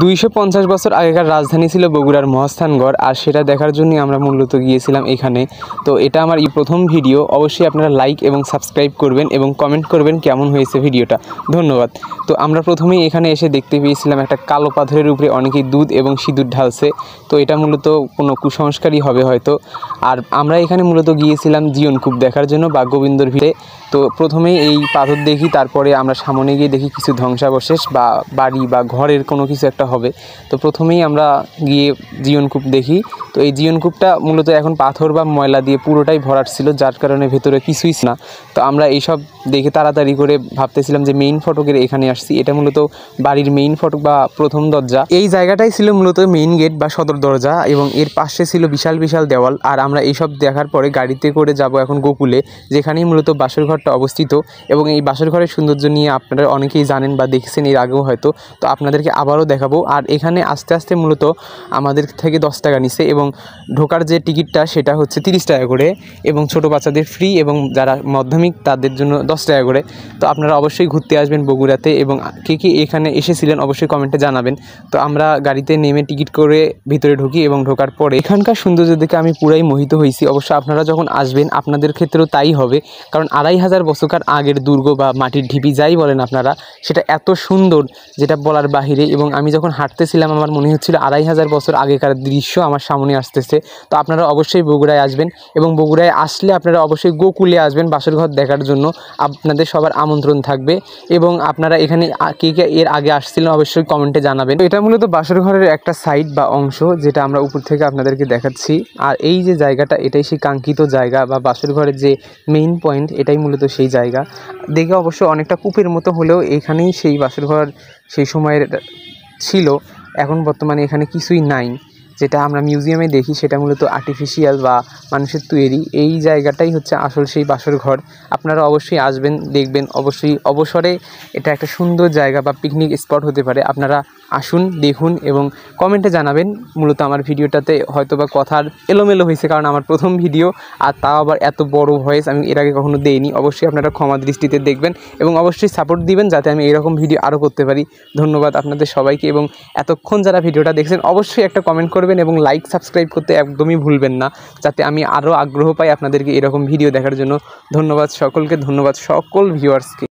250 বছর আগেকার রাজধানী ছিল বগুড়ার মহাস্থানগড়, আর সেটা দেখার জন্যই আমরা মূলত গিয়েছিলাম এখানে। তো এটা আমার এই প্রথম ভিডিও। অবশ্যই আপনারা লাইক এবং সাবস্ক্রাইব করবেন এবং কমেন্ট করবেন কেমন হয়েছে ভিডিওটা। ধন্যবাদ। তো আমরা প্রথমেই এখানে এসে দেখতে পেয়েছিলাম একটা কালো পাথরের উপরে অনেকেই দুধ এবং সিঁদুর ঢালছে। তো এটা মূলত কোনো কুসংস্কারই হবে হয়তো। আর আমরা এখানে মূলত গিয়েছিলাম জীবনকূপ দেখার জন্য বা গোবিন্দর ভিড়ে। তো প্রথমেই এই পাথর দেখি, তারপরে আমরা সামনে গিয়ে দেখি কিছু ধ্বংসাবশেষ বা বাড়ি বা ঘরের কোনো কিছু একটা হবে। তো প্রথমেই আমরা গিয়ে জীবনকূপ দেখি। তো এই জীবনকূপটা মূলত এখন পাথর বা ময়লা দিয়ে পুরোটাই ভরাট ছিল, যার কারণে ভেতরে কিছুই না। তো আমরা এইসব দেখে তাড়াতাড়ি করে ভাবতেছিলাম যে মেইন ফটকের এখানে আসছি। এটা মূলত বাড়ির মেইন ফটক বা প্রথম দরজা। এই জায়গাটাই ছিল মূলত মেইন গেট বা সদর দরজা, এবং এর পাশে ছিল বিশাল বিশাল দেওয়াল। আর আমরা এইসব দেখার পরে গাড়িতে করে যাব এখন গোকুলে, যেখানেই মূলত বাসর ঘরটা অবস্থিত। এবং এই বাসর ঘরের সৌন্দর্য নিয়ে আপনারা অনেকেই জানেন বা দেখেছেন এর আগেও হয়তো। তো আপনাদেরকে আবারও দেখাবো। আর এখানে আস্তে আস্তে মূলত আমাদের থেকে 10 টাকা নিছে, এবং ঢোকার যে টিকিটটা সেটা হচ্ছে 30 টাকা করে, এবং ছোটো বাচ্চাদের ফ্রি, এবং যারা মাধ্যমিক তাদের জন্য 10 টাকা করে। তো আপনারা অবশ্যই ঘুরতে আসবেন বগুড়াতে, এবং কে কে এখানে এসেছিলেন অবশ্যই কমেন্টে জানাবেন। তো আমরা গাড়িতে নেমে টিকিট করে ভিতরে ঢুকি, এবং ঢোকার পরে এখানকার সৌন্দর্য দেখে আমি পুরাই মোহিত হয়েছি। অবশ্য আপনারা যখন আসবেন আপনাদের ক্ষেত্রেও তাই হবে, কারণ 2500 বছরকার আগের দুর্গ বা মাটির ঢিপি যাই বলেন আপনারা, সেটা এত সুন্দর যেটা বলার বাহিরে। এবং আমি যখন হাঁটতেছিলাম আমার মনে হচ্ছিল 2500 বছর আগেকার দৃশ্য আমার সামনে আসতেছে। তো আপনারা অবশ্যই বগুড়ায় আসবেন, এবং বগুড়ায় আসলে আপনারা অবশ্যই গোকুলে আসবেন বাসর ঘর দেখার জন্য। আপনাদের সবার আমন্ত্রণ থাকবে, এবং আপনারা এখানে কে কে এর আগে আসছিলেন অবশ্যই কমেন্টে জানাবেন। এটা মূলত বাসর ঘরের একটা সাইড বা অংশ, যেটা আমরা উপর থেকে আপনাদেরকে দেখাচ্ছি। আর এই যে জায়গাটা, এটাই সেই কাঙ্ক্ষিত জায়গা বা বাসর ঘরের যে মেইন পয়েন্ট, এটাই মূলত সেই জায়গা। দেখে অবশ্য অনেকটা কূপের মতো হলেও এখানেই সেই বাসর ঘর সেই সময়ের ছিল। এখন বর্তমানে এখানে কিছুই নাই। যেটা আমরা মিউজিয়ামে দেখি সেটা মূলত আর্টিফিশিয়াল বা মানুষের তৈরি। এই জায়গাটাই হচ্ছে আসল সেই বাসর ঘর। আপনারা অবশ্যই আসবেন, দেখবেন। অবশ্যই অবসরে এটা একটা সুন্দর জায়গা বা পিকনিক স্পট হতে পারে। আপনারা আসুন, দেখুন এবং কমেন্টে জানাবেন। মূলত আমার ভিডিওটাতে হয়তো বা কথার এলোমেলো হয়েছে, কারণ আমার প্রথম ভিডিও, আর তাও আবার এত বড় ভয়েস আমি এর আগে কখনো দেইনি। অবশ্যই আপনারা ক্ষমা দৃষ্টিতে দেখবেন, এবং অবশ্যই সাপোর্ট দিবেন যাতে আমি এরকম ভিডিও আরও করতে পারি। ধন্যবাদ আপনাদের সবাইকে, এবং এতক্ষণ যারা ভিডিওটা দেখছেন অবশ্যই একটা কমেন্ট করবেন এবং লাইক সাবস্ক্রাইব করতে একদমই ভুলবেন না, যাতে আমি আরও আগ্রহ পাই আপনাদেরকে এরকম ভিডিও দেখার জন্য। ধন্যবাদ সকলকে, ধন্যবাদ সকল ভিউয়ার্সকে।